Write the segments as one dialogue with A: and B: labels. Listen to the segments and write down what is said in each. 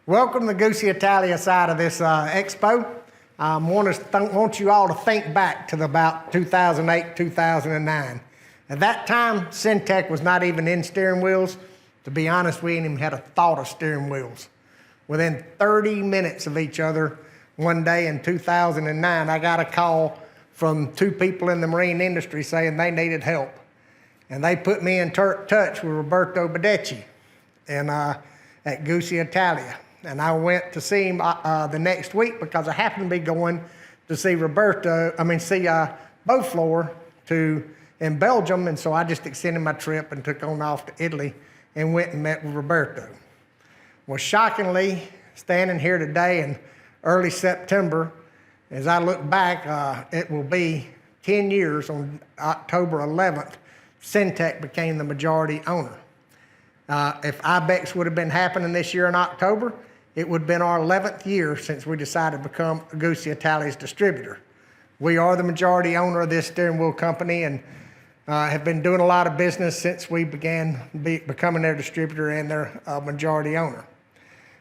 A: Welcome to the Gussi Italia side of this Expo. I want you all to think back to about 2008, 2009. At that time, Syntec was not even in steering wheels. To be honest, we ain't even had a thought of steering wheels. Within 30 minutes of each other, one day in 2009, I got a call from two people in the marine industry saying they needed help. And they put me in touch with Roberto Bodecci at Gussi Italia. And I went to see him the next week because I happened to be going to see Beauflor in Belgium, and so I just extended my trip and took on off to Italy and went and met with Roberto. Well, shockingly, standing here today in early September, as I look back, it will be 10 years on October 11th, Syntec became the majority owner. If IBEX would have been happening this year in October, it would have been our 11th year since we decided to become Gussi Italia's distributor. We are the majority owner of this steering wheel company and have been doing a lot of business since we began becoming their distributor and their majority owner.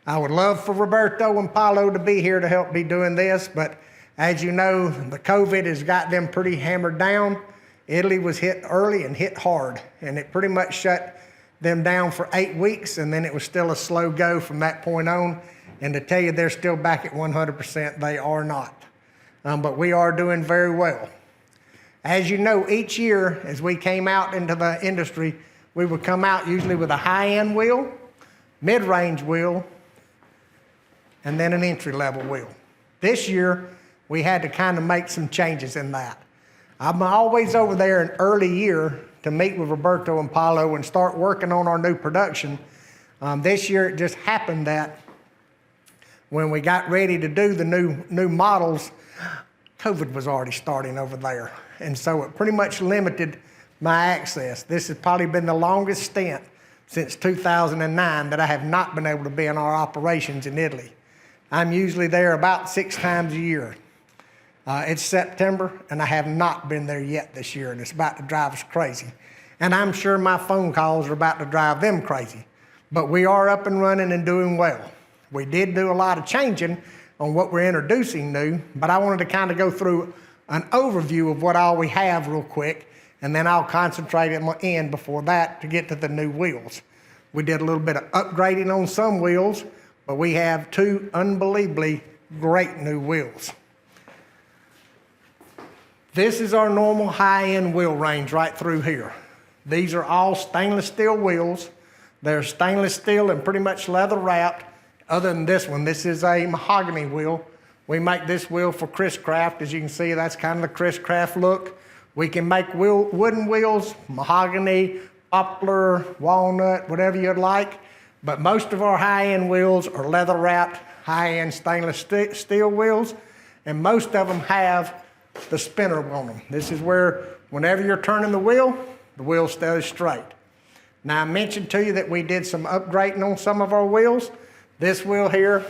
A: I would love for Roberto and Paulo to be here to help me doing this, but as you know, the COVID has got them pretty hammered down. Italy was hit early and hit hard, and it pretty much shut them down for 8 weeks, and then it was still a slow go from that point on. And to tell you they're still back at 100%, they are not. But we are doing very well. As you know, each year as we came out into the industry, we would come out usually with a high-end wheel, mid-range wheel, and then an entry-level wheel. This year, we had to kind of make some changes in that. I'm always over there in early year to meet with Roberto and Paulo and start working on our new production. This year it just happened that when we got ready to do the new models, COVID was already starting over there. And so it pretty much limited my access. This has probably been the longest stint since 2009 that I have not been able to be in our operations in Italy. I'm usually there about 6 times a year. It's September, and I have not been there yet this year, and it's about to drive us crazy. And I'm sure my phone calls are about to drive them crazy. But we are up and running and doing well. We did do a lot of changing on what we're introducing new, but I wanted to kind of go through an overview of what all we have real quick, and then I'll concentrate at my end before that to get to the new wheels. We did a little bit of upgrading on some wheels, but we have 2 unbelievably great new wheels. This is our normal high-end wheel range right through here. These are all stainless steel wheels. They're stainless steel and pretty much leather wrapped. Other than this one, this is a mahogany wheel. We make this wheel for Chris Craft. As you can see, that's kind of the Chris Craft look. We can make wooden wheels, mahogany, poplar, walnut, whatever you'd like. But most of our high-end wheels are leather wrapped, high-end stainless steel wheels. And most of them have the spinner on them. This is where whenever you're turning the wheel stays straight. Now I mentioned to you that we did some upgrading on some of our wheels. This wheel here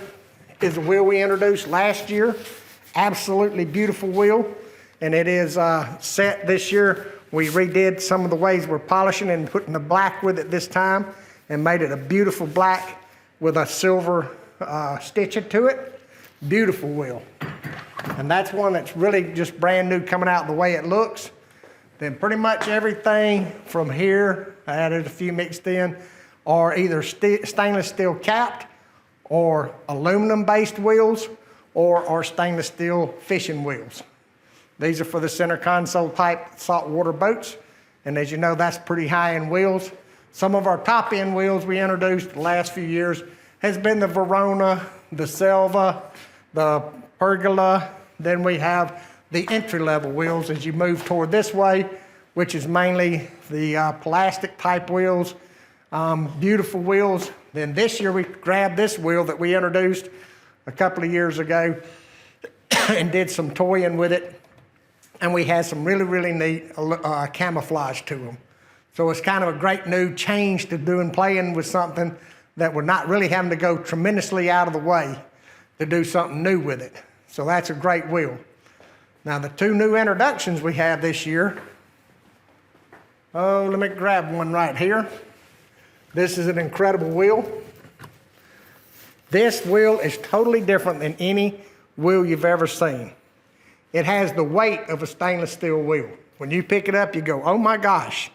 A: is a wheel we introduced last year. Absolutely beautiful wheel. And it is set this year. We redid some of the ways we're polishing and putting the black with it this time and made it a beautiful black with a silver stitching to it. Beautiful wheel. And that's one that's really just brand new coming out the way it looks. Then pretty much everything from here, I added a few mixed in, are either stainless steel capped or aluminum based wheels or are stainless steel fishing wheels. These are for the center console type saltwater boats. And as you know, that's pretty high end wheels. Some of our top end wheels we introduced the last few years has been the Verona, the Selva, the Pergola. Then we have the entry-level wheels as you move toward this way, which is mainly the plastic type wheels, beautiful wheels. Then this year we grabbed this wheel that we introduced a couple of years ago and did some toying with it. And we had some really, really neat camouflage to them. So it's kind of a great new change to playing with something that we're not really having to go tremendously out of the way to do something new with it. So that's a great wheel. Now the 2 new introductions we have this year. Oh, let me grab one right here. This is an incredible wheel. This wheel is totally different than any wheel you've ever seen. It has the weight of a stainless steel wheel. When you pick it up, you go, oh my gosh.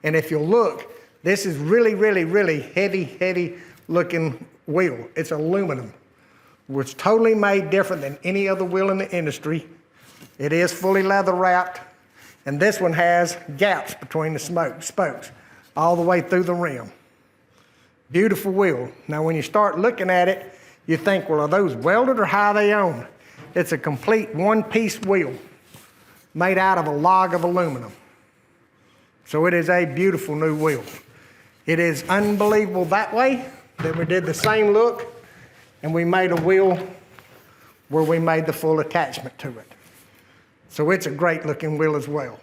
A: And if you'll look, this is really, really, really heavy looking wheel. It's aluminum, which totally made different than any other wheel in the industry. It is fully leather wrapped, and this one has gaps between the spokes all the way through the rim. Beautiful wheel. Now when you start looking at it, you think, well, are those welded or how are they on? It's a complete one-piece wheel made out of a log of aluminum. So it is a beautiful new wheel. It is unbelievable that way that we did the same look and we made a wheel where we made the full attachment to it. So it's a great looking wheel as well.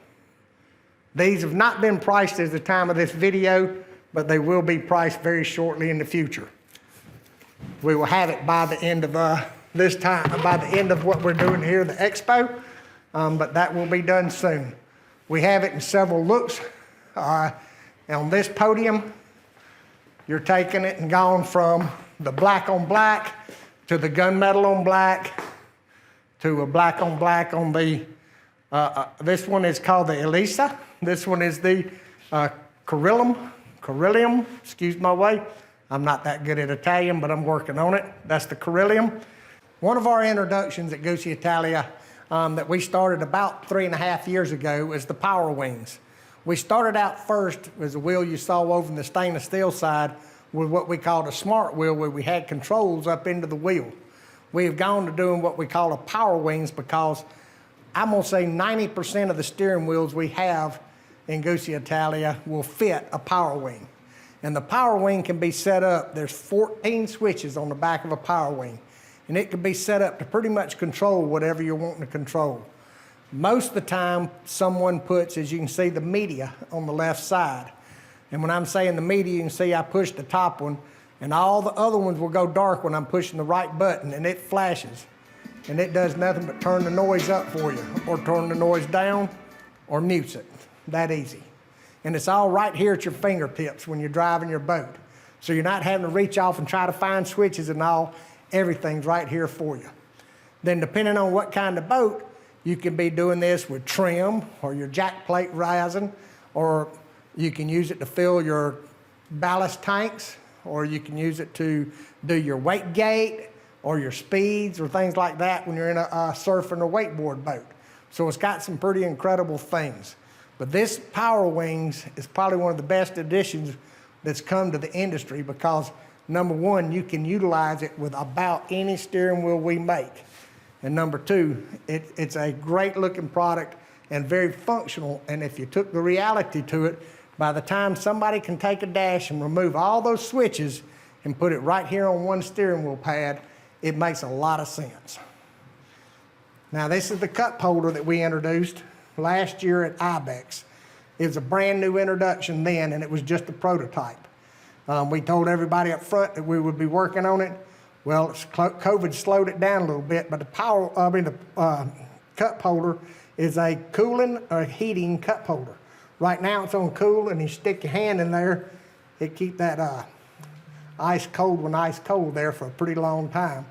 A: These have not been priced at the time of this video, but they will be priced very shortly in the future. We will have it by the end of by the end of what we're doing here, the Expo, but that will be done soon. We have it in several looks. On this podium, you're taking it and going from the black on black to the gunmetal on black to a black on black on the, this one is called the Elisa. This one is the Carilium, excuse my way. I'm not that good at Italian, but I'm working on it. That's the Carilium. One of our introductions at Gussi Italia that we started about 3.5 years ago is the Power Wings. We started out first as a wheel you saw over in the stainless steel side with what we called a smart wheel, where we had controls up into the wheel. We have gone to doing what we call a Power Wings because I'm gonna say 90% of the steering wheels we have in Gussi Italia will fit a Power Wing. And the Power Wing can be set up, there's 14 switches on the back of a Power Wing. And it can be set up to pretty much control whatever you're wanting to control. Most of the time, someone puts, as you can see, the media on the left side. And when I'm saying the media, you can see I push the top one, and all the other ones will go dark when I'm pushing the right button, and it flashes. And it does nothing but turn the noise up for you, or turn the noise down, or mutes it. That easy. And it's all right here at your fingertips when you're driving your boat. So you're not having to reach off and try to find switches and all. Everything's right here for you. Then depending on what kind of boat, you can be doing this with trim or your jack plate rising, or you can use it to fill your ballast tanks, or you can use it to do your weight gate or your speeds or things like that when you're in a surfing or wakeboard boat. So it's got some pretty incredible things. But this Power Wings is probably one of the best additions that's come to the industry because, number one, you can utilize it with about any steering wheel we make. And number two, it's a great looking product and very functional. And if you took the reality to it, by the time somebody can take a dash and remove all those switches and put it right here on one steering wheel pad, it makes a lot of sense. Now this is the cup holder that we introduced last year at IBEX. It was a brand new introduction then, and it was just a prototype. We told everybody up front that we would be working on it. Well, COVID slowed it down a little bit, but the cup holder is a cooling or heating cup holder. Right now it's on cool, and you stick your hand in there, it keep that ice cold when ice cold there for a pretty long time.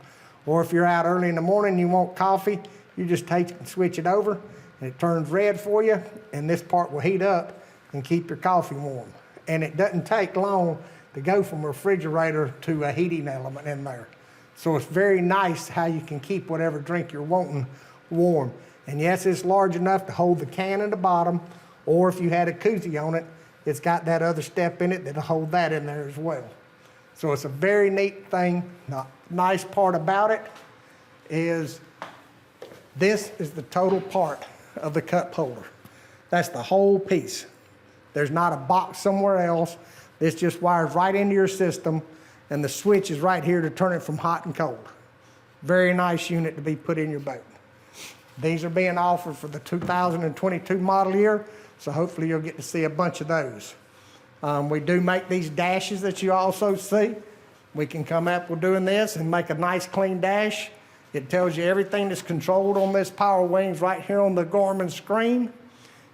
A: Or if you're out early in the morning and you want coffee, you just take it and switch it over, and it turns red for you, and this part will heat up and keep your coffee warm. And it doesn't take long to go from a refrigerator to a heating element in there. So it's very nice how you can keep whatever drink you're wanting warm. And yes, it's large enough to hold the can in the bottom, or if you had a koozie on it, it's got that other step in it that'll hold that in there as well. So it's a very neat thing. The nice part about it is this is the total part of the cup holder. That's the whole piece. There's not a box somewhere else. This just wires right into your system, and the switch is right here to turn it from hot and cold. Very nice unit to be put in your boat. These are being offered for the 2022 model year, so hopefully you'll get to see a bunch of those. We do make these dashes that you also see. We can come up with doing this and make a nice clean dash. It tells you everything that's controlled on this Power Wings right here on the Garmin screen.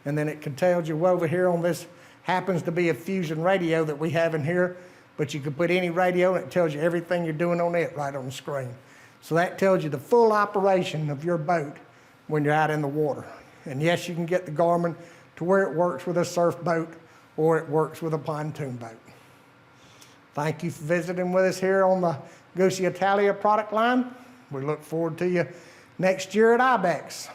A: And then it can tell you over here on this, happens to be a Fusion radio that we have in here. but you can put any radio and it tells you everything you're doing on it right on the screen. So that tells you the full operation of your boat when you're out in the water. And yes, you can get the Garmin to where it works with a surf boat or it works with a pontoon boat. Thank you for visiting with us here on the Gussi Italia product line. We look forward to you next year at IBEX.